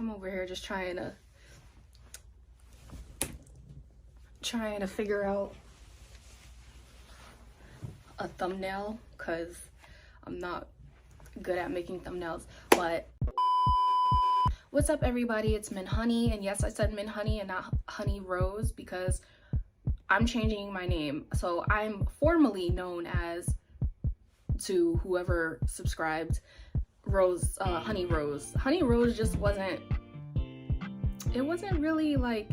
I'm over here just trying to figure out a thumbnail because I'm not good at making thumbnails. But what's up, everybody? It's Min Honey, and yes, I said Min Honey and not Honey Rose because I'm changing my name. So I'm formally known as, to whoever subscribed, Rose, Honey Rose. Honey Rose just wasn't really like,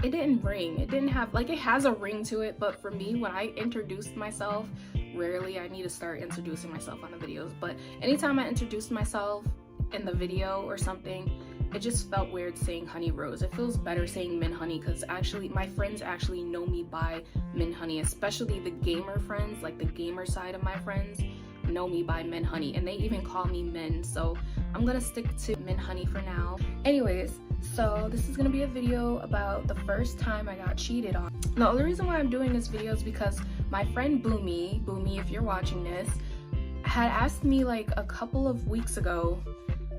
it didn't ring. It didn't have, like, it has a ring to it, but for me, when I introduced myself, rarely I need to start introducing myself on the videos, but anytime I introduced myself in the video or something, it just felt weird saying Honey Rose. It feels better saying Min Honey because actually my friends actually know me by Min Honey, especially the gamer friends, like the gamer side of my friends know me by Min Honey, and they even call me Min, so I'm gonna stick to Min Honey for now. Anyways, so this is gonna be a video about the first time I got cheated on. Now, the reason why I'm doing this video is because my friend Boomy, if you're watching this, had asked me like a couple of weeks ago,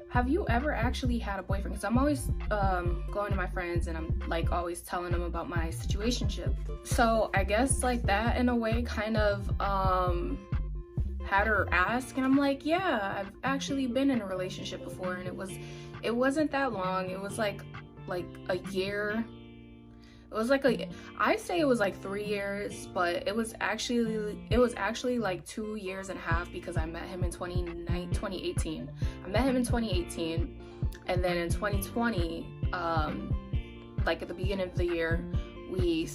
have you ever actually had a boyfriend? Because I'm always going to my friends and I'm like always telling them about my situationship. So I guess like that in a way kind of had her ask, and I'm like, yeah, I've actually been in a relationship before, and it wasn't that long. It was like a year. It was like I say it was like 3 years, but it was actually like 2 years and a half because I met him in 2018. I met him in 2018, and then in 2020, like at the beginning of the year, we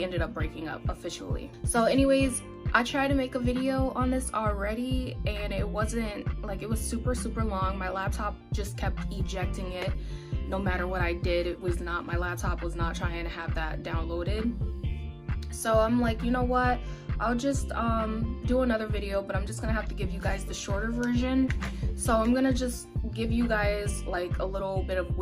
ended up breaking up officially. So anyways, I tried to make a video on this already, and it wasn't like, it was super long. My laptop just kept ejecting it. No matter what I did, my laptop was not trying to have that downloaded. So I'm like, you know what, I'll just do another video, but I'm just gonna have to give you guys the shorter version. So I'm gonna just give you guys like a little bit of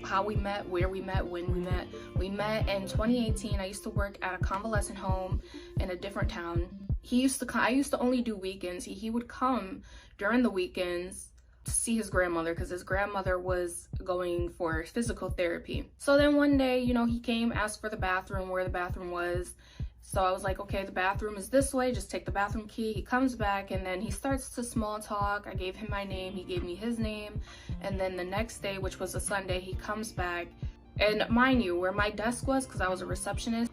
how we met, where we met, when we met. We met in 2018. I used to work at a convalescent home in a different town. I used to only do weekends. He would come during the weekends to see his grandmother because his grandmother was going for physical therapy. So then one day, you know, he came, asked for the bathroom, where the bathroom was. So I was like, okay, the bathroom is this way, just take the bathroom key. He comes back and then he starts to small talk. I gave him my name, he gave me his name. And then the next day, which was a Sunday, he comes back. And mind you, where my desk was, because I was a receptionist,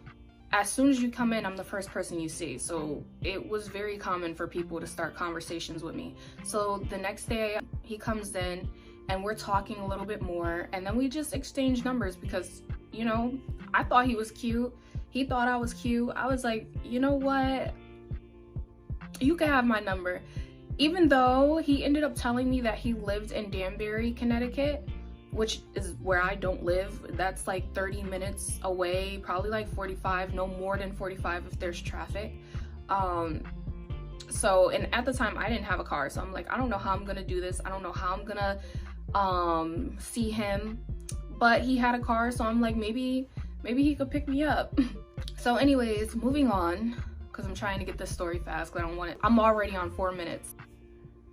as soon as you come in, I'm the first person you see. So it was very common for people to start conversations with me. So the next day he comes in and we're talking a little bit more, and then we just exchange numbers because, you know, I thought he was cute. He thought I was cute. I was like, you know what? You can have my number. Even though he ended up telling me that he lived in Danbury, Connecticut, which is where I don't live. That's like 30 minutes away, probably like 45, no more than 45 if there's traffic. So, and at the time I didn't have a car, so I'm like, I don't know how I'm gonna do this. I don't know how I'm gonna see him, but he had a car, so I'm like, maybe he could pick me up. So anyways, moving on, because I'm trying to get this story fast because I don't want it. I'm already on 4 minutes.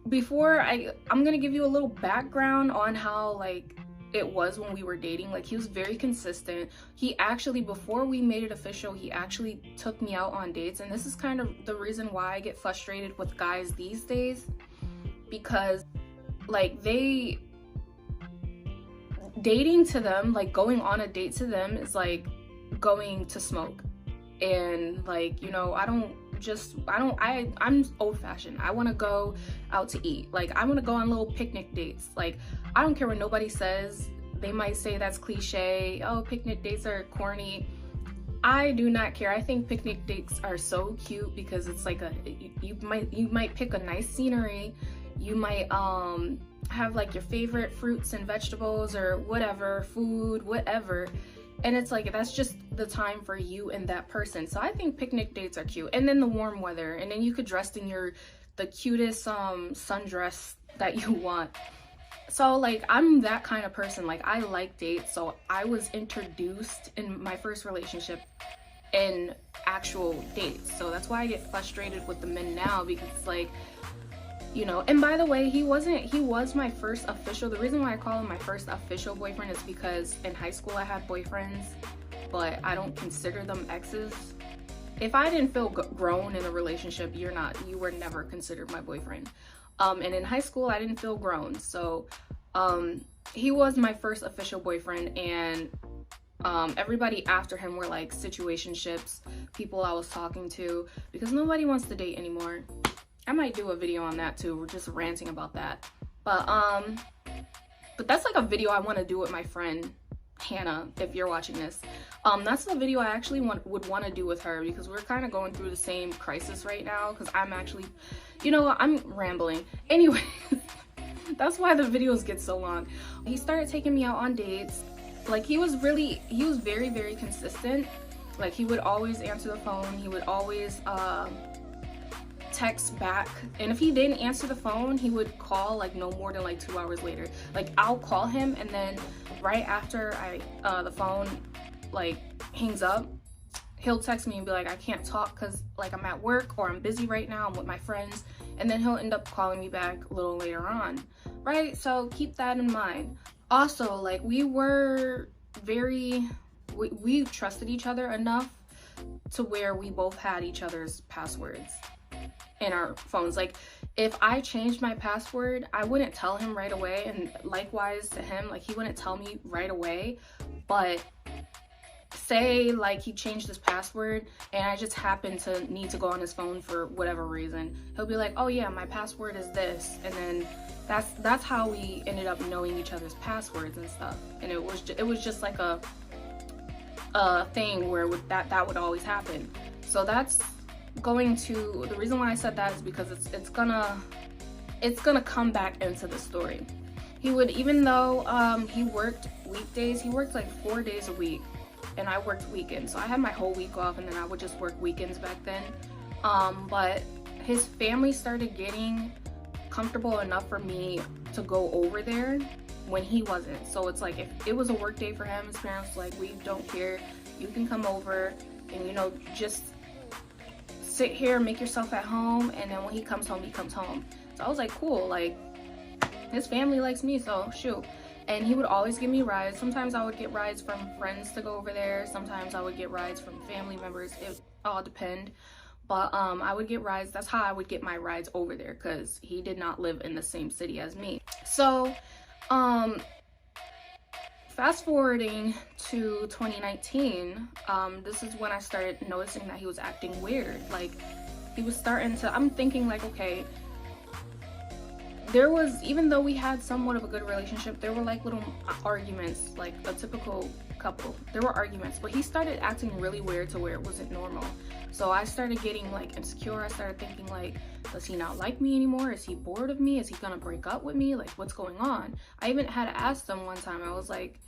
Before I'm gonna give you a little background on how like it was when we were dating. Like, he was very consistent. He actually, before we made it official, he actually took me out on dates, and this is kind of the reason why I get frustrated with guys these days, because like dating to them, like going on a date to them is like going to smoke. And like, you know, I'm old-fashioned. I want to go out to eat. Like, I want to go on little picnic dates. Like, I don't care what nobody says. They might say that's cliche. Oh, picnic dates are corny. I do not care. I think picnic dates are so cute because it's like you might pick a nice scenery. You might have like your favorite fruits and vegetables or whatever, food, whatever. And it's like, that's just the time for you and that person. So I think picnic dates are cute. And then the warm weather. And then you could dress in the cutest sundress that you want. So like, I'm that kind of person. Like, I like dates. So I was introduced in my first relationship in actual dates. So that's why I get frustrated with the men now, because it's like, you know. And by the way, he was my first official, the reason why I call him my first official boyfriend is because in high school I had boyfriends, but I don't consider them exes. If I didn't feel grown in a relationship, you were never considered my boyfriend. And in high school I didn't feel grown, so he was my first official boyfriend. And everybody after him were like situationships, people I was talking to, because nobody wants to date anymore. I might do a video on that too. We're just ranting about that. But that's like a video I want to do with my friend Hannah, if you're watching this. That's the video I actually would want to do with her, because we're kind of going through the same crisis right now, because I'm actually, you know, I'm rambling. Anyway, that's why the videos get so long. He started taking me out on dates. Like, he was very, very consistent. Like, he would always answer the phone. He would always text back. And if he didn't answer the phone, he would call like no more than like 2 hours later. Like, I'll call him, and then right after the phone like hangs up, he'll text me and be like, I can't talk because like I'm at work, or I'm busy right now, I'm with my friends. And then he'll end up calling me back a little later on, right? So keep that in mind. Also, like, we trusted each other enough to where we both had each other's passwords in our phones. Like, if I changed my password, I wouldn't tell him right away, and likewise to him, like, he wouldn't tell me right away. But say like he changed his password and I just happen to need to go on his phone for whatever reason, he'll be like, oh yeah, my password is this, and then that's how we ended up knowing each other's passwords and stuff. And it was just like a thing where that would always happen. So that's going to, the reason why I said that is because it's gonna come back into the story. He would, even though he worked weekdays, he worked like 4 days a week, and I worked weekends, so I had my whole week off, and then I would just work weekends back then. But his family started getting comfortable enough for me to go over there when he wasn't. So it's like, if it was a work day for him, his parents were like, we don't care, you can come over and, you know, just sit here, make yourself at home, and then when he comes home, he comes home. So I was like, cool, like, his family likes me, so shoot. And he would always give me rides. Sometimes I would get rides from friends to go over there. Sometimes I would get rides from family members. It all depend. But I would get rides. That's how I would get my rides over there, because he did not live in the same city as me. So fast forwarding to 2019, this is when I started noticing that he was acting weird. Like, he was starting to, I'm thinking like, okay, there was, even though we had somewhat of a good relationship, there were like little arguments, like a typical couple. There were arguments, but he started acting really weird to where it wasn't normal. So I started getting like insecure. I started thinking like, does he not like me anymore? Is he bored of me? Is he gonna break up with me? Like, what's going on? I even had to ask them one time. I was like,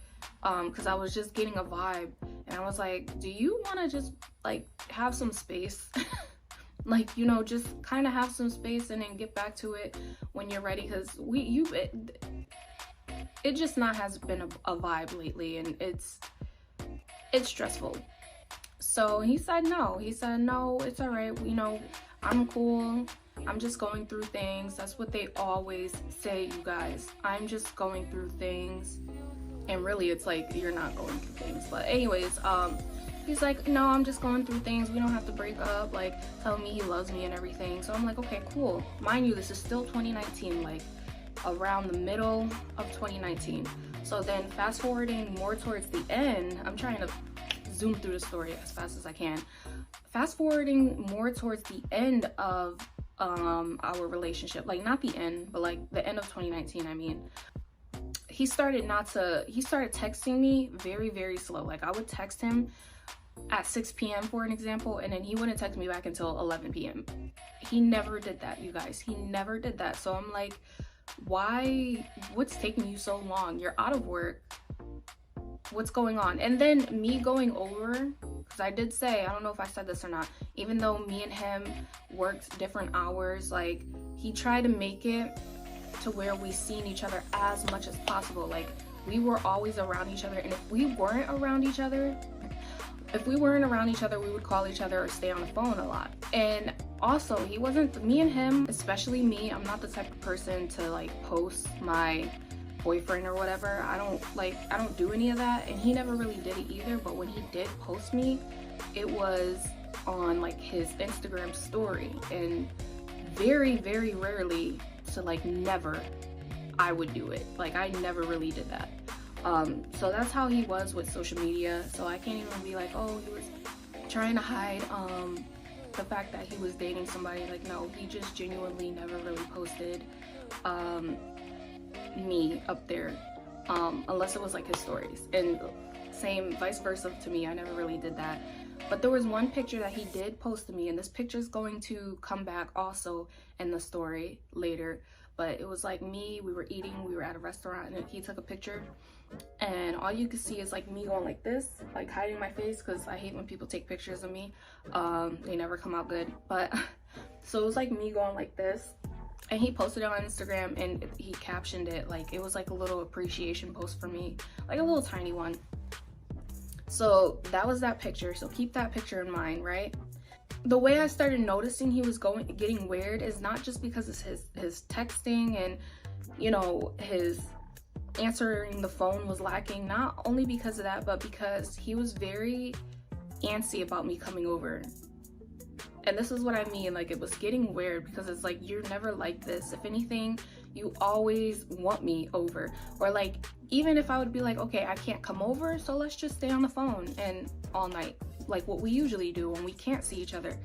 because I was just getting a vibe, and I was like, do you want to just like have some space? Like, you know, just kind of have some space and then get back to it when you're ready, because it just not has been a vibe lately, and it's stressful. So he said no. He said, no, it's all right, you know, I'm cool, I'm just going through things. That's what they always say, you guys. I'm just going through things. And really, it's like, you're not going through things. But anyways, he's like, no, I'm just going through things. We don't have to break up. Like, tell me he loves me and everything. So I'm like, okay, cool. Mind you, this is still 2019, like around the middle of 2019. So then fast forwarding more towards the end, I'm trying to zoom through the story as fast as I can. Fast forwarding more towards the end of our relationship, like not the end, but like the end of 2019, I mean. He started texting me very, very slow. Like, I would text him at 6 p.m. for an example, and then he wouldn't text me back until 11 p.m. He never did that, you guys. He never did that. So I'm like, why? What's taking you so long? You're out of work. What's going on? And then me going over, because I did say, I don't know if I said this or not, even though me and him worked different hours, like, he tried to make it to where we seen each other as much as possible. Like, we were always around each other, and if we weren't around each other, we would call each other or stay on the phone a lot. And Also, he wasn't, me and him, especially me, I'm not the type of person to like post my boyfriend or whatever. I don't do any of that, and he never really did it either. But when he did post me, it was on like his Instagram story, and very, very rarely to like never I would do it. Like I never really did that. So that's how he was with social media. So I can't even be like, oh, he was trying to hide the fact that he was dating somebody. Like, no, he just genuinely never really posted me up there, unless it was like his stories. And same vice versa to me, I never really did that. But there was one picture that he did post to me, and this picture is going to come back also in the story later. But it was like me, we were eating, we were at a restaurant, and he took a picture, and all you could see is like me going like this, like hiding my face, because I hate when people take pictures of me. They never come out good. But so it was like me going like this, and he posted it on Instagram, and he captioned it like it was like a little appreciation post for me, like a little tiny one. So that was that picture. So keep that picture in mind, right? The way I started noticing he was getting weird is not just because it's his texting and, you know, his answering the phone was lacking. Not only because of that, but because he was very antsy about me coming over. And this is what I mean, like it was getting weird, because it's like, you're never like this. If anything, you always want me over. Or like, even if I would be like, okay, I can't come over, so let's just stay on the phone and all night, like what we usually do when we can't see each other.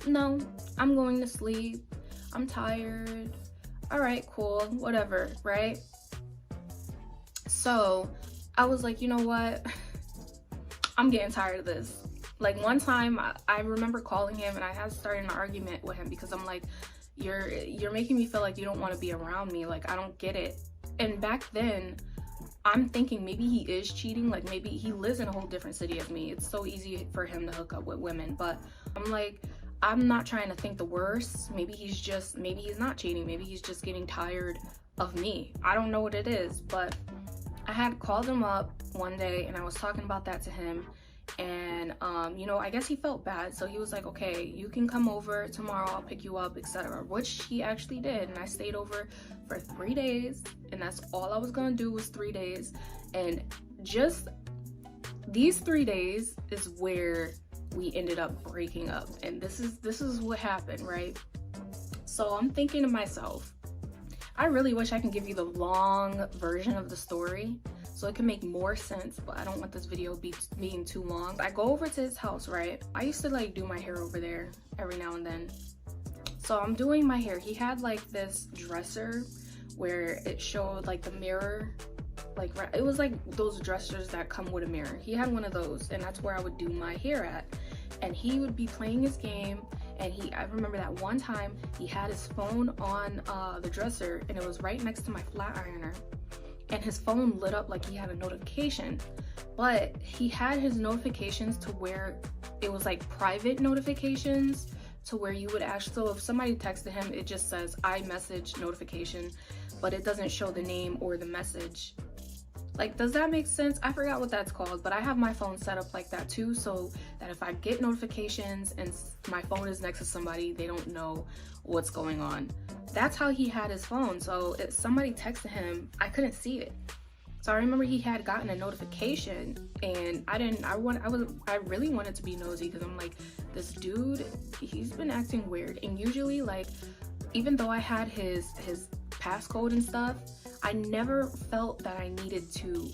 No, I'm going to sleep, I'm tired, all right, cool, whatever, right? So I was like, you know what, I'm getting tired of this. Like one time I remember calling him, and I had started an argument with him because I'm like, you're making me feel like you don't want to be around me. Like I don't get it. And back then I'm thinking maybe he is cheating, like maybe he lives in a whole different city as me. It's so easy for him to hook up with women. But I'm like, I'm not trying to think the worst. Maybe he's not cheating. Maybe he's just getting tired of me. I don't know what it is. But I had called him up one day, and I was talking about that to him. And you know, I guess he felt bad, so he was like, okay, you can come over tomorrow, I'll pick you up, etc., which he actually did. And I stayed over for 3 days, and that's all I was gonna do was 3 days. And just these 3 days is where we ended up breaking up, and this is what happened, right? So I'm thinking to myself, I really wish I can give you the long version of the story so it can make more sense, but I don't want this video being too long. I go over to his house, right? I used to like do my hair over there every now and then. So I'm doing my hair. He had like this dresser where it showed like the mirror, like it was like those dressers that come with a mirror. He had one of those, and that's where I would do my hair at. And he would be playing his game, and I remember that one time he had his phone on the dresser, and it was right next to my flat ironer. And his phone lit up like he had a notification, but he had his notifications to where it was like private notifications, to where you would actually, so if somebody texted him, it just says iMessage notification, but it doesn't show the name or the message. Like, does that make sense? I forgot what that's called, but I have my phone set up like that too, so that if I get notifications and my phone is next to somebody, they don't know what's going on. That's how he had his phone. So if somebody texted him, I couldn't see it. So I remember he had gotten a notification, and I really wanted to be nosy, because I'm like, this dude, he's been acting weird. And usually, like, even though I had his passcode and stuff, I never felt that I needed to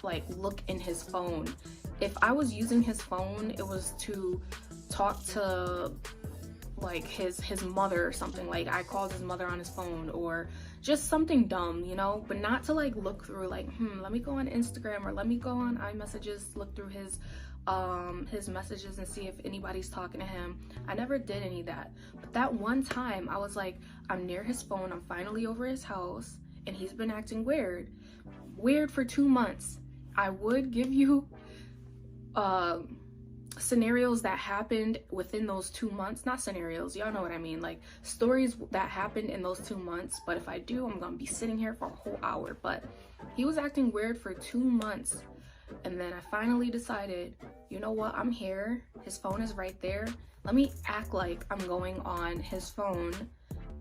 like look in his phone. If I was using his phone, it was to talk to like his mother or something. Like I called his mother on his phone, or just something dumb, you know, but not to like look through like, let me go on Instagram, or let me go on iMessages, look through his messages and see if anybody's talking to him. I never did any of that. But that one time I was like, I'm near his phone, I'm finally over his house, and he's been acting weird for 2 months. I would give you scenarios that happened within those 2 months. Not scenarios, y'all know what I mean, like stories that happened in those 2 months. But if I do, I'm gonna be sitting here for a whole hour. But he was acting weird for 2 months, And then I finally decided, you know what, I'm here, his phone is right there, let me act like I'm going on his phone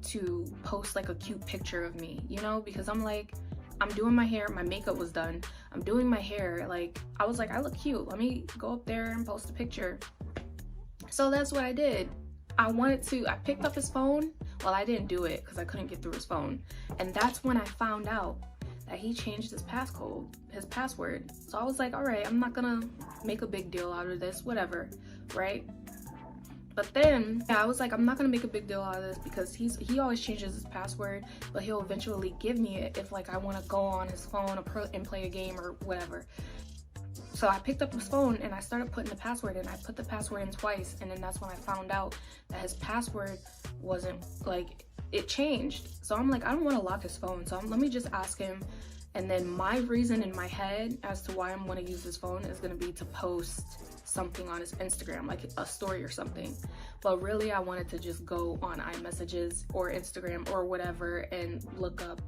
to post like a cute picture of me, you know, because I'm like, I'm doing my hair, my makeup was done, I'm doing my hair, like I was like, I look cute, let me go up there and post a picture. So that's what I did. I picked up his phone. Well, I didn't do it because I couldn't get through his phone, and that's when I found out that he changed his password. So I was like, all right, I'm not gonna make a big deal out of this, whatever, right? But then I was like, I'm not gonna make a big deal out of this because he always changes his password, but he'll eventually give me it if like I want to go on his phone and play a game or whatever. So I picked up his phone and I started putting the password in. I put the password in twice, and then that's when I found out that his password wasn't like, it changed. So I'm like, I don't want to lock his phone, so let me just ask him. And then my reason in my head as to why I'm going to use his phone is going to be to post something on his Instagram, like a story or something. But really I wanted to just go on iMessages or Instagram or whatever and look up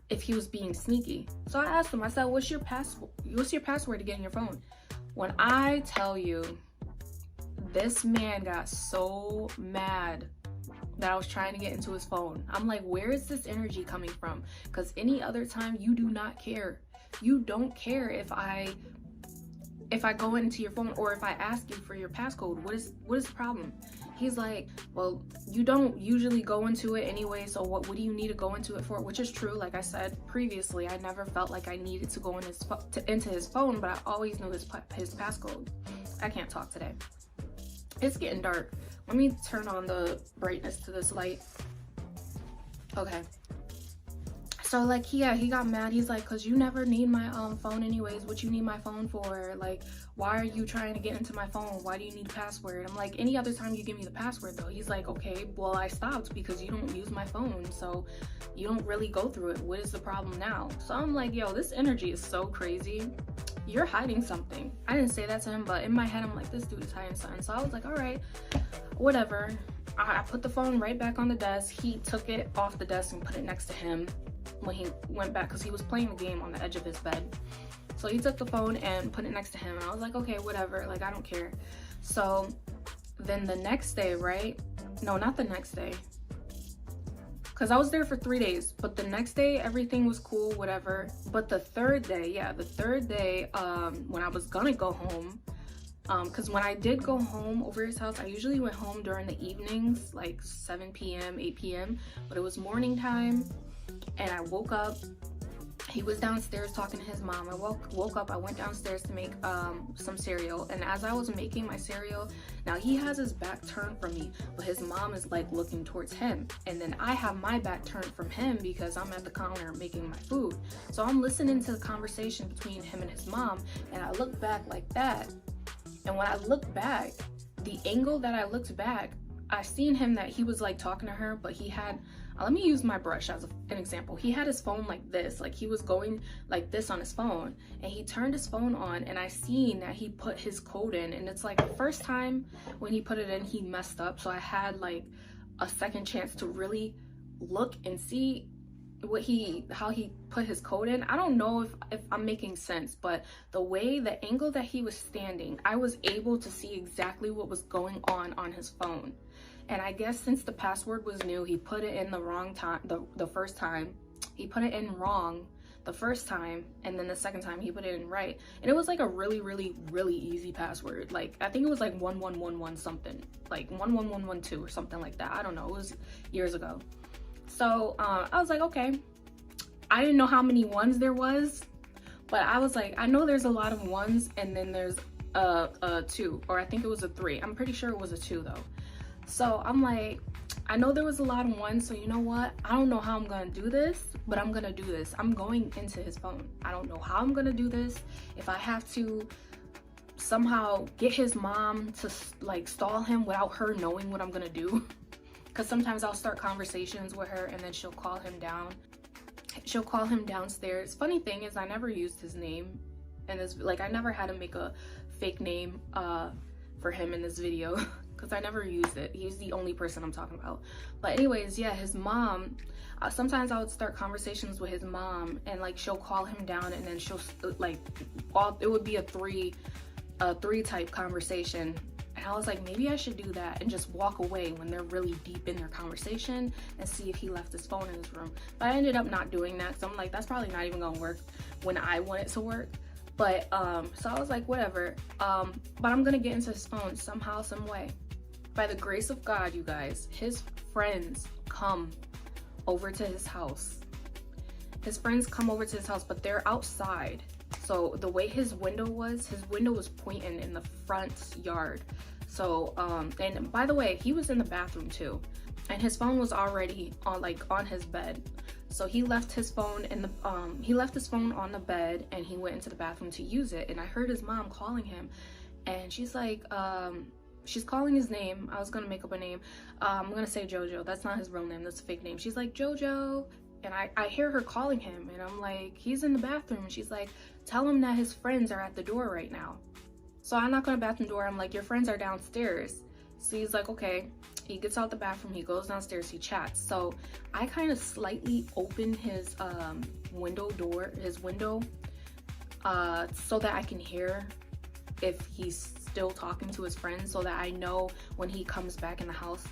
if he was being sneaky. So I asked him, I said, what's your password to get in your phone? When I tell you, this man got so mad that I was trying to get into his phone. I'm like, where is this energy coming from? Because any other time you do not care. You don't care if I go into your phone or if I ask you for your passcode. What is the problem? He's like, well, you don't usually go into it anyway, so what do you need to go into it for? Which is true. Like I said previously, I never felt like I needed to go into his phone, but I always knew his passcode. I can't talk today. It's getting dark. Let me turn on the brightness to this light. Okay. So like, he got mad. He's like, cause you never need my phone anyways. What you need my phone for? Like, why are you trying to get into my phone? Why do you need a password? I'm like, any other time you give me the password though. He's like, okay, well I stopped because you don't use my phone, so you don't really go through it. What is the problem now? So I'm like, yo, this energy is so crazy. You're hiding something. I didn't say that to him, but in my head I'm like, this dude is hiding something. So I was like, all right, whatever. I put the phone right back on the desk. He took it off the desk and put it next to him when he went back, because he was playing the game on the edge of his bed. So he took the phone and put it next to him, and I was like, okay, whatever, like I don't care. So then the next day, right? No, not the next day, because I was there for 3 days, but the next day everything was cool, whatever. But the third day, when I was gonna go home, because when I did go home over his house, I usually went home during the evenings, like 7 p.m., 8 p.m., but it was morning time. And I woke up, he was downstairs talking to his mom. I woke up, I went downstairs to make some cereal, and as I was making my cereal, now he has his back turned from me, but his mom is like looking towards him, and then I have my back turned from him because I'm at the counter making my food. So I'm listening to the conversation between him and his mom, and I look back like that, and when I look back, the angle that I looked back, I seen him that he was like talking to her, but he had, let me use my brush as an example. He had his phone like this, like he was going like this on his phone, and he turned his phone on, and I seen that he put his code in, and it's like the first time when he put it in, he messed up. So I had like a second chance to really look and see how he put his code in. I don't know if I'm making sense, but the angle that he was standing, I was able to see exactly what was going on his phone. And I guess since the password was new, he put it in the wrong time, the first time. He put it in wrong the first time, and then the second time he put it in right. And it was like a really, really, really easy password. Like, I think it was like 1111 something, like 11112 or something like that. I don't know, it was years ago. So I was like, okay. I didn't know how many ones there was, but I was like, I know there's a lot of ones, and then there's a 2, or I think it was a 3. I'm pretty sure it was a 2 though. So I'm like, I know there was a lot of ones, so you know what? I don't know how I'm gonna do this, but I'm gonna do this. I'm going into his phone. I don't know how I'm gonna do this. If I have to somehow get his mom to like stall him without her knowing what I'm gonna do. Because sometimes I'll start conversations with her and then she'll call him down. She'll call him downstairs. Funny thing is, I never used his name in this, like I never had to make a fake name for him in this video. because I never used it. He's the only person I'm talking about. But anyways, yeah, his mom, sometimes I would start conversations with his mom, and like she'll call him down, and then she'll like, it would be a three type conversation. And I was like, maybe I should do that and just walk away when they're really deep in their conversation and see if he left his phone in his room. But I ended up not doing that, so I'm like, that's probably not even gonna work when I want it to work. But so I was like, whatever. But I'm gonna get into his phone somehow, some way. By the grace of God, you guys, his friends come over to his house. His friends come over to his house, but they're outside. So the way his window was pointing in the front yard. So and by the way, he was in the bathroom too, and his phone was already on his bed. So he left his phone in the on the bed, and he went into the bathroom to use it. And I heard his mom calling him, and she's like, she's calling his name. I was gonna make up a name. I'm gonna say Jojo. That's not his real name. That's a fake name. She's like, Jojo. And I hear her calling him, and I'm like, he's in the bathroom. And she's like, tell him that his friends are at the door right now. So I knock on the bathroom door. I'm like, your friends are downstairs. So he's like, okay. He gets out the bathroom. He goes downstairs. He chats. So I kind of slightly open his window, so that I can hear if he's still talking to his friends, so that I know when he comes back in the house,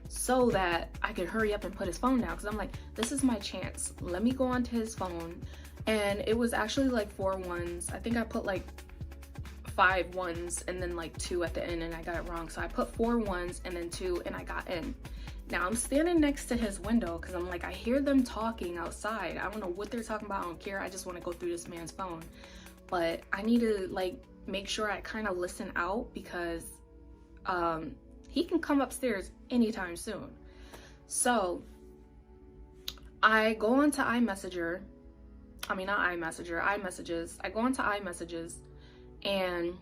so that I could hurry up and put his phone down. Because I'm like, this is my chance. Let me go onto his phone. And it was actually like 4 ones. I think I put like 5 ones and then like 2 at the end, and I got it wrong. So I put 4 ones and then 2, and I got in. Now I'm standing next to his window because I'm like, I hear them talking outside. I don't know what they're talking about. I don't care. I just want to go through this man's phone. But I need to like make sure I kind of listen out, because he can come upstairs anytime soon. So I go onto iMessages. I go onto iMessages, and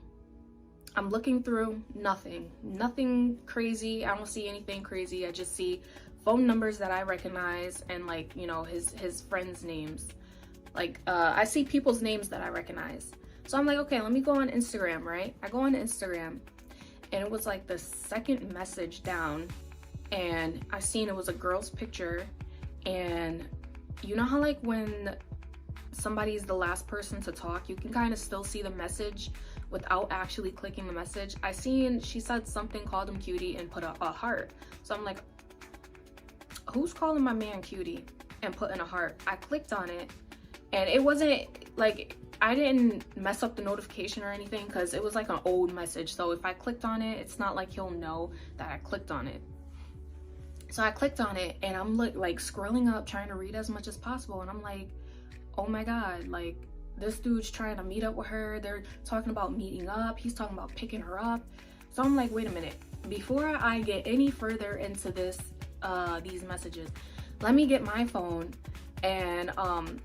I'm looking through nothing crazy. I don't see anything crazy. I just see phone numbers that I recognize, and like, you know, his friends' names. Like I see people's names that I recognize. So I'm like, okay, let me go on Instagram, right? I go on Instagram, and it was like the second message down, and I seen it was a girl's picture. And you know how like when somebody's the last person to talk, you can kind of still see the message without actually clicking the message. I seen she said something, called him cutie, and put a heart. So I'm like, who's calling my man cutie and putting a heart? I clicked on it, and it wasn't like, I didn't mess up the notification or anything, because it was like an old message. So if I clicked on it, it's not like he'll know that I clicked on it. So I clicked on it, and I'm like scrolling up, trying to read as much as possible. And I'm like, oh my God, like this dude's trying to meet up with her. They're talking about meeting up. He's talking about picking her up. So I'm like, wait a minute. Before I get any further into this, these messages, let me get my phone. And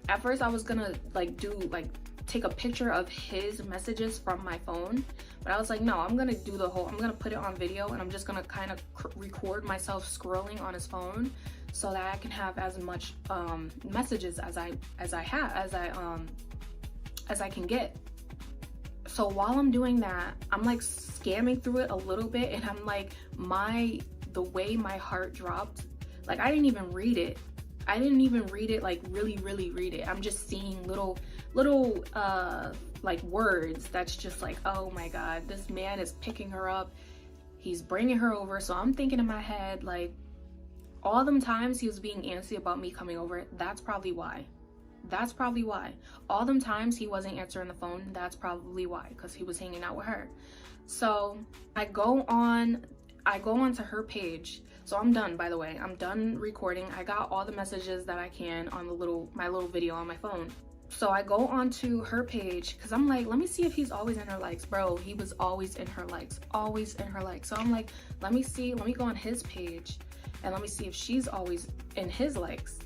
at first I was gonna take a picture of his messages from my phone, but I was like, no, I'm gonna put it on video, and I'm just gonna kind of record myself scrolling on his phone, so that I can have as much messages as I can get. So while I'm doing that, I'm like scamming through it a little bit, and I'm like, the way my heart dropped, like I didn't even read it, like really read it. I'm just seeing little like words that's just like, oh my God, this man is picking her up, he's bringing her over. So I'm thinking in my head, like, all them times he was being antsy about me coming over, that's probably why. All them times he wasn't answering the phone, that's probably why, because he was hanging out with her. So I go on to her page. So I'm done, by the way. I'm done recording. I got all the messages that I can on my little video on my phone. So I go onto her page, because I'm like, let me see if he's always in her likes. Bro, he was always in her likes. So I'm like, let me go on his page, and let me see if she's always in his likes.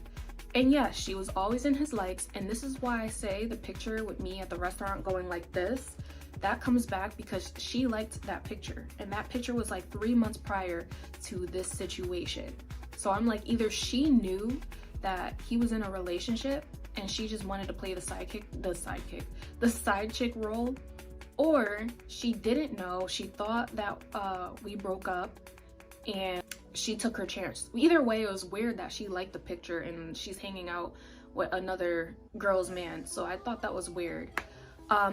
And yes, she was always in his likes. And this is why I say the picture with me at the restaurant going like this, that comes back because she liked that picture. And that picture was like 3 months prior to this situation. So I'm like, either she knew that he was in a relationship and she just wanted to play the side chick role, Or she didn't know, she thought that we broke up and she took her chance. Either way, it was weird that she liked the picture and she's hanging out with another girl's man. So I thought that was weird.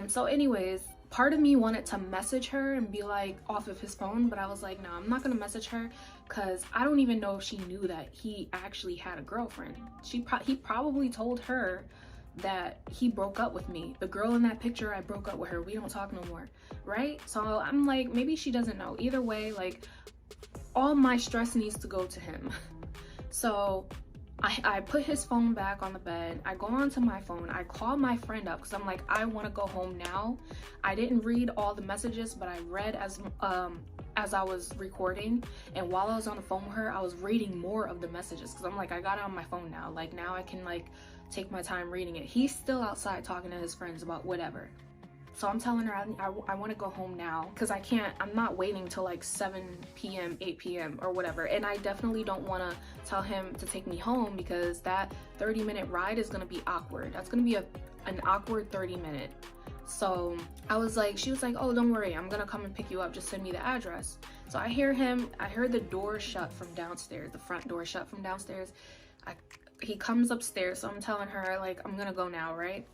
So anyways, part of me wanted to message her and be like off of his phone, but I was like, no, I'm not gonna message her because I don't even know if she knew that he actually had a girlfriend. He probably told her that he broke up with me. The girl in that picture, I broke up with her. We don't talk no more, right? So I'm like, maybe she doesn't know. Either way, like, all my stress needs to go to him. So I put his phone back on the bed. I go onto my phone. I call my friend up because I'm like, I want to go home now. I didn't read all the messages, but I read as I was recording. And while I was on the phone with her, I was reading more of the messages because I'm like, I got it on my phone now. Like, now I can like take my time reading it. He's still outside talking to his friends about whatever. So I'm telling her I want to go home now because I'm not waiting till like 7 p.m., 8 p.m. or whatever. And I definitely don't want to tell him to take me home because that 30-minute ride is going to be awkward. That's going to be an awkward 30-minute. So she was like, oh, don't worry, I'm going to come and pick you up. Just send me the address. So I heard the door shut from downstairs, the front door shut from downstairs. He comes upstairs. So I'm telling her like, I'm going to go now, right?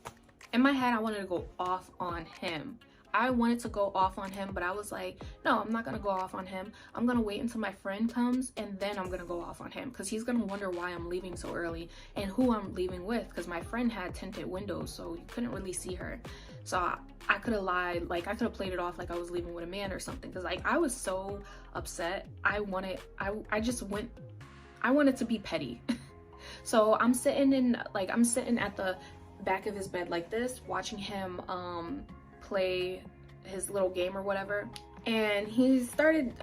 In my head, I wanted to go off on him. I wanted to go off on him, but I was like, no, I'm not gonna go off on him. I'm gonna wait until my friend comes and then I'm gonna go off on him because he's gonna wonder why I'm leaving so early and who I'm leaving with because my friend had tinted windows, so you couldn't really see her. So I could have lied, like I could have played it off like I was leaving with a man or something because like I was so upset. I wanted to be petty. So I'm sitting at the back of his bed like this, watching him play his little game or whatever, and he started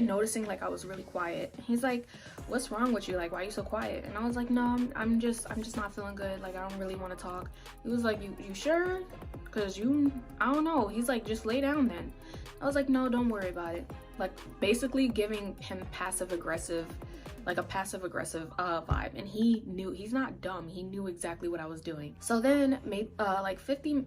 noticing like I was really quiet. He's like, what's wrong with you, like why are you so quiet? And I was like, no, I'm just not feeling good, like I don't really want to talk. He was like, you sure? Because I don't know. He's like, just lay down then. I was like, no, don't worry about it, like basically giving him passive aggressive vibe. And he knew, he's not dumb, he knew exactly what I was doing. So then maybe like 15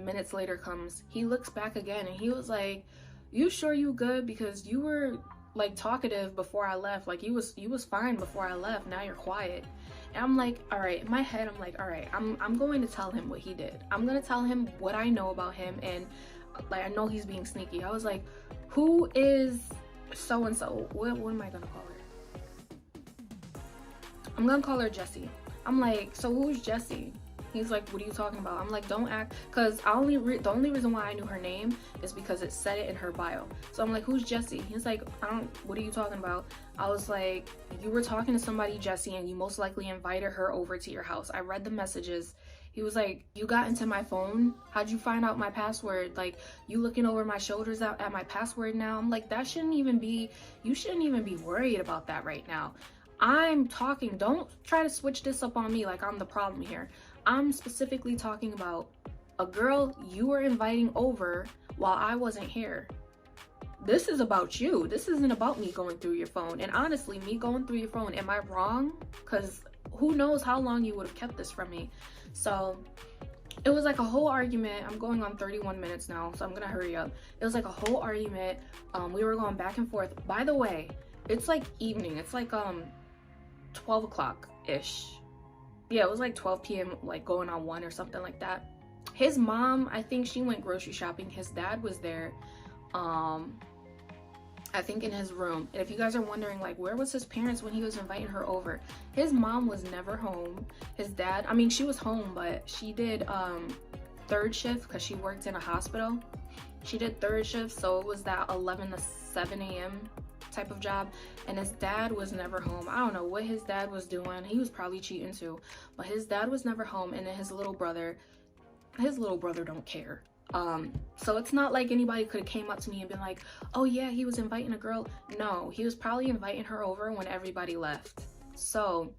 minutes later comes, he looks back again and he was like, you sure you good? Because you were like talkative before I left, like you was fine before I left, now you're quiet. And I'm like, all right, in my head I'm like, all right, I'm going to tell him what he did. I'm gonna tell him what I know about him, and like I know he's being sneaky. I was like, who is so and so? What am I gonna call her? I'm gonna call her Jessie. I'm like, so who's Jessie? He's like, what are you talking about? I'm like, don't act, because the only reason why I knew her name is because it said it in her bio. So I'm like, who's Jessie? He's like, what are you talking about? I was like, you were talking to somebody, Jessie, and you most likely invited her over to your house. I read the messages. He was like, you got into my phone? How'd you find out my password? Like, you looking over my shoulders out at my password now? I'm like, you shouldn't even be worried about that right now. I'm talking, don't try to switch this up on me like I'm the problem here. I'm specifically talking about a girl you were inviting over while I wasn't here. This is about you. This isn't about me going through your phone. And honestly, me going through your phone, am I wrong? Because who knows how long you would have kept this from me. So it was like a whole argument. I'm going on 31 minutes now, so I'm gonna hurry up. It was like a whole argument. We were going back and forth. By the way, it's like evening. It's like 12 o'clock-ish. Yeah, it was like 12 p.m., like going on 1 or something like that. His mom, I think she went grocery shopping. His dad was there, I think in his room. And if you guys are wondering, like, where was his parents when he was inviting her over? His mom was never home. His dad, I mean, she was home, but she did third shift because she worked in a hospital. She did third shift, so it was that 11 to 7 a.m. type of job, and his dad was never home. I don't know what his dad was doing. He was probably cheating too, but his dad was never home. And then his little brother don't care. So it's not like anybody could have came up to me and been like, oh yeah, he was inviting a girl. No, he was probably inviting her over when everybody left. So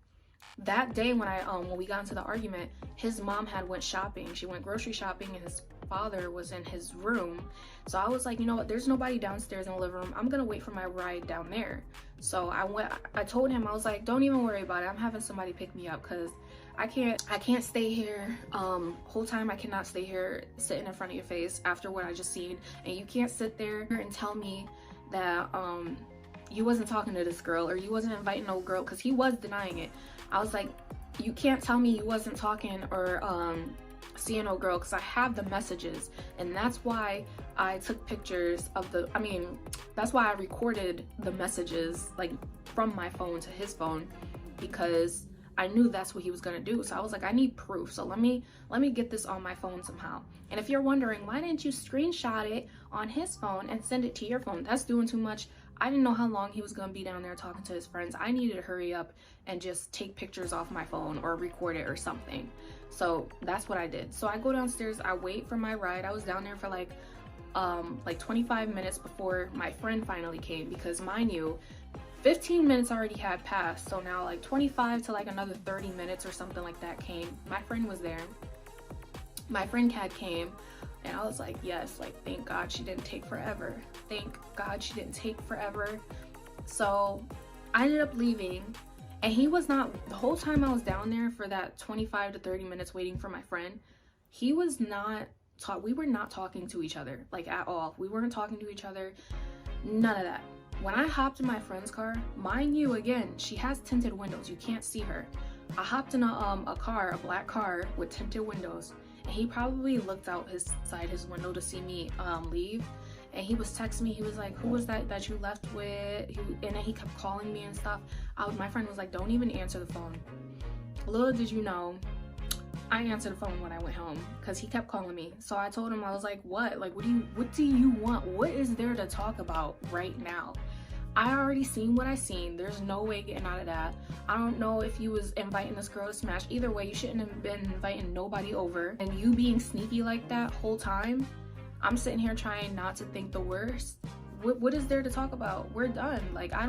that day when we got into the argument, his mom had went shopping. She went grocery shopping and his father was in his room. So I was like, you know what, there's nobody downstairs in the living room. I'm gonna wait for my ride down there. So I told him, I was like, don't even worry about it. I'm having somebody pick me up because I can't stay here. Whole time I cannot stay here sitting in front of your face after what I just seen. And you can't sit there and tell me that you wasn't talking to this girl or you wasn't inviting no girl, because he was denying it. I was like, you can't tell me you wasn't talking or seeing no girl, because I have the messages. And that's why I took pictures of that's why I recorded the messages like from my phone to his phone, because I knew that's what he was gonna do. So I was like, I need proof. So let me get this on my phone somehow. And if you're wondering, why didn't you screenshot it on his phone and send it to your phone? That's doing too much. I didn't know how long he was gonna be down there talking to his friends. I needed to hurry up and just take pictures off my phone or record it or something. So that's what I did. So I go downstairs, I wait for my ride. I was down there for like 25 minutes before my friend finally came, because mind you, 15 minutes already had passed. So now like 25 to like another 30 minutes or something like that came. My friend was there. My friend Kat came, and I was like, yes, like thank God she didn't take forever. Thank God she didn't take forever. So I ended up leaving, and he was not, the whole time I was down there for that 25 to 30 minutes waiting for my friend, he was not we were not talking to each other, like at all. We weren't talking to each other, none of that. When I hopped in my friend's car, mind you, again, she has tinted windows, you can't see her. I hopped in a car, a black car with tinted windows, and he probably looked out his window to see me leave. And he was texting me, he was like, who was that you left with? And then he kept calling me and stuff. My friend was like, don't even answer the phone. Little did you know, I answered the phone when I went home, because he kept calling me. So I told him, I was like, what? Like, what do you want? What is there to talk about right now? I already seen what I seen. There's no way getting out of that. I don't know if you was inviting this girl to smash. Either way, you shouldn't have been inviting nobody over. And you being sneaky like that whole time, I'm sitting here trying not to think the worst. What is there to talk about? We're done. Like, I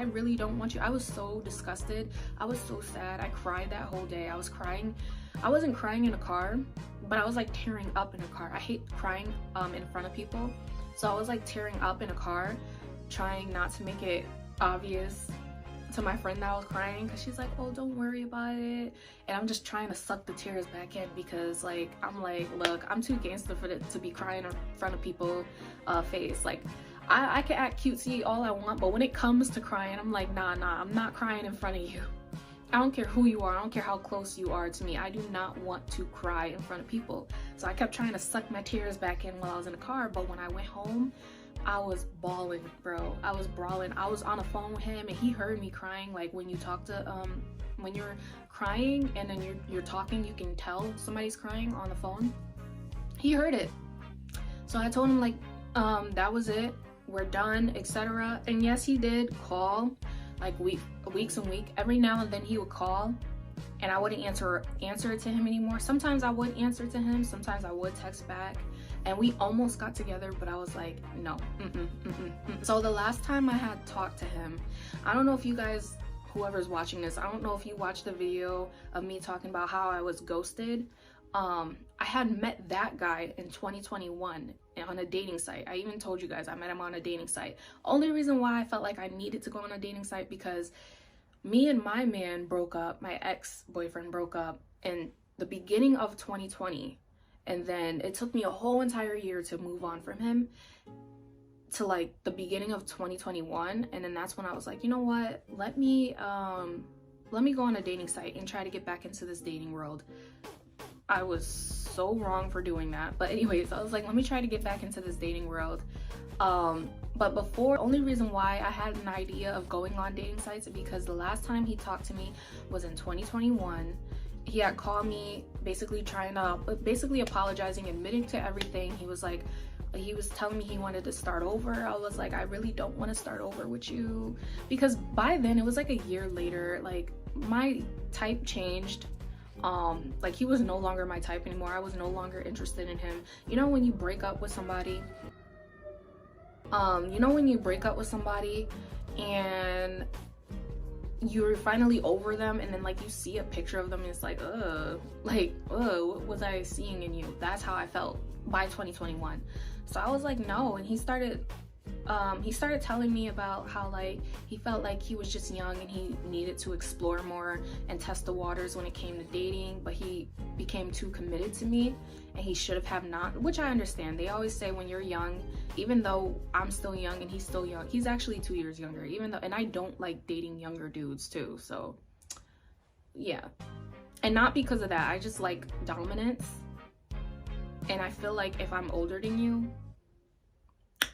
really don't want you. I was so disgusted. I was so sad. I cried that whole day. I was crying. I wasn't crying in a car, but I was like tearing up in a car. I hate crying in front of people. So I was like tearing up in a car, trying not to make it obvious to my friend that I was crying, because she's like, oh, don't worry about it. And I'm just trying to suck the tears back in, because like, I'm like, look, I'm too gangster to be crying in front of people face. Like, I can act cutesy all I want, but when it comes to crying, I'm like, nah, I'm not crying in front of you. I don't care who you are. I don't care how close you are to me. I do not want to cry in front of people. So I kept trying to suck my tears back in while I was in the car. But when I went home, I was bawling, bro. I was brawling. I was on the phone with him, and he heard me crying. Like when you talk to, when you're crying and then you're talking, you can tell somebody's crying on the phone. He heard it. So I told him like, that was it. We're done, etc. And yes, he did call like weeks and weeks. Every now and then he would call, and I wouldn't answer it to him anymore. Sometimes I would answer to him, sometimes I would text back, and we almost got together, but I was like, no. So the last time I had talked to him, I don't know if you guys, whoever's watching this, I don't know if you watched the video of me talking about how I was ghosted. I had met that guy in 2021 on a dating site. I even told you guys I met him on a dating site. Only reason why I felt like I needed to go on a dating site, because me and my man broke up, my ex-boyfriend broke up in the beginning of 2020. And then it took me a whole entire year to move on from him, to like the beginning of 2021. And then that's when I was like, you know what, let me go on a dating site and try to get back into this dating world. I was so wrong for doing that. But anyways, I was like, let me try to get back into this dating world. But before, only reason why I had an idea of going on dating sites is because the last time he talked to me was in 2021. He had called me basically apologizing, admitting to everything. He was telling me he wanted to start over. I was like, I really don't want to start over with you, because by then it was like a year later, like my type changed. Like he was no longer my type anymore. I was no longer interested in him. You know when you break up with somebody, and you're finally over them, and then like you see a picture of them and it's like, what was I seeing in you? That's how I felt by 2021. So I was like, no. And he started he started telling me about how like he felt like he was just young and he needed to explore more and test the waters when it came to dating, but he became too committed to me and he should have not, which I understand. They always say when you're young, even though I'm still young and he's still young, he's actually 2 years younger, even though, and I don't like dating younger dudes too, so yeah. And not because of that, I just like dominance, and I feel like if I'm older than you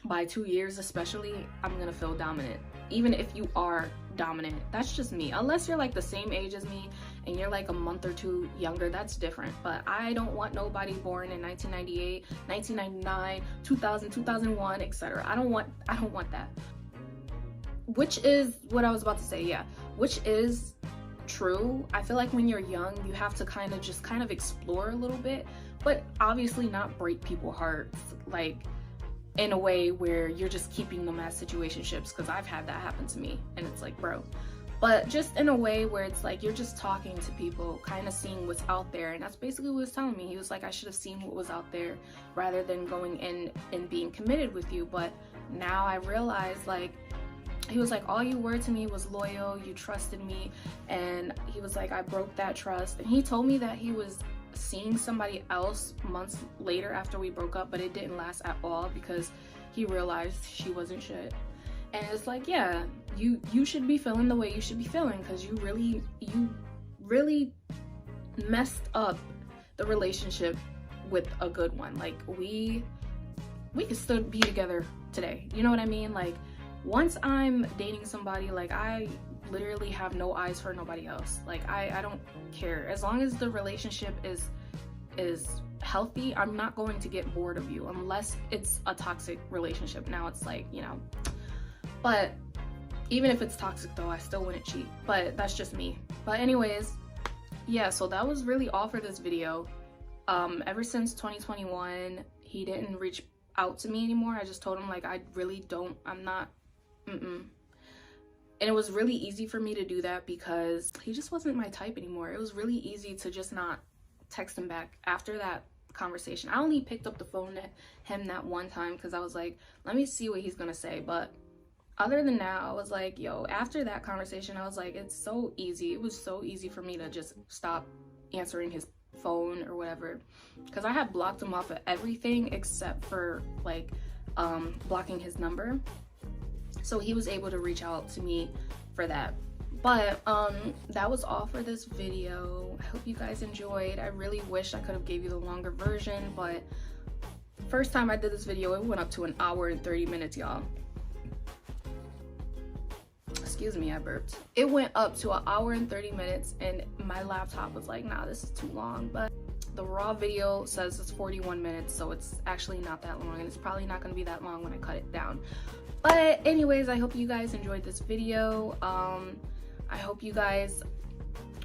by 2 years especially, I'm gonna feel dominant, even if you are dominant. That's just me. Unless you're like the same age as me and you're like a month or two younger, that's different. But I don't want nobody born in 1998, 1999, 2000, 2001, etc. I don't want that. Which is what I was about to say, yeah. Which is true. I feel like when you're young, you have to kind of explore a little bit, but obviously not break people's hearts, like in a way where you're just keeping them as situationships, because I've had that happen to me and it's like, bro. But just in a way where it's like you're just talking to people, kind of seeing what's out there. And that's basically what he was telling me. He was like, I should have seen what was out there rather than going in and being committed with you. But now I realize, like, he was like, all you were to me was loyal, you trusted me. And he was like, I broke that trust. And he told me that he was seeing somebody else months later after we broke up, but it didn't last at all because he realized she wasn't shit. And it's like, yeah, you should be feeling the way you should be feeling, because you really messed up the relationship with a good one. Like, we could still be together today, you know what I mean? Like, once I'm dating somebody, like, I literally have no eyes for nobody else. Like, I don't care. As long as the relationship is healthy, I'm not going to get bored of you unless it's a toxic relationship. Now it's like, you know, but even if it's toxic though, I still wouldn't cheat, but that's just me. But anyways, yeah, so that was really all for this video. Ever since 2021, he didn't reach out to me anymore. I just told him, like, I really don't, I'm not, and it was really easy for me to do that because he just wasn't my type anymore. It was really easy to just not text him back after that conversation. I only picked up the phone to him that one time because I was like, let me see what he's gonna say. But other than that, I was like, yo, after that conversation, I was like, it's so easy. It was so easy for me to just stop answering his phone or whatever, because I had blocked him off of everything except for like blocking his number. So he was able to reach out to me for that. But that was all for this video. I hope you guys enjoyed. I really wish I could have gave you the longer version, but first time I did this video, it went up to 1 hour and 30 minutes, y'all. Excuse me, I burped. It went up to 1 hour and 30 minutes and my laptop was like, nah, this is too long. But the raw video says it's 41 minutes, so it's actually not that long, and it's probably not gonna be that long when I cut it down. But anyways, I hope you guys enjoyed this video. I hope you guys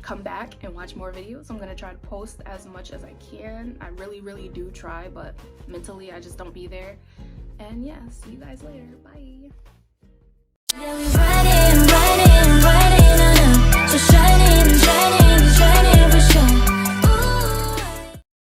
come back and watch more videos. I'm gonna try to post as much as I can. I really do try, but mentally I just don't be there. And yeah, see you guys later. Bye.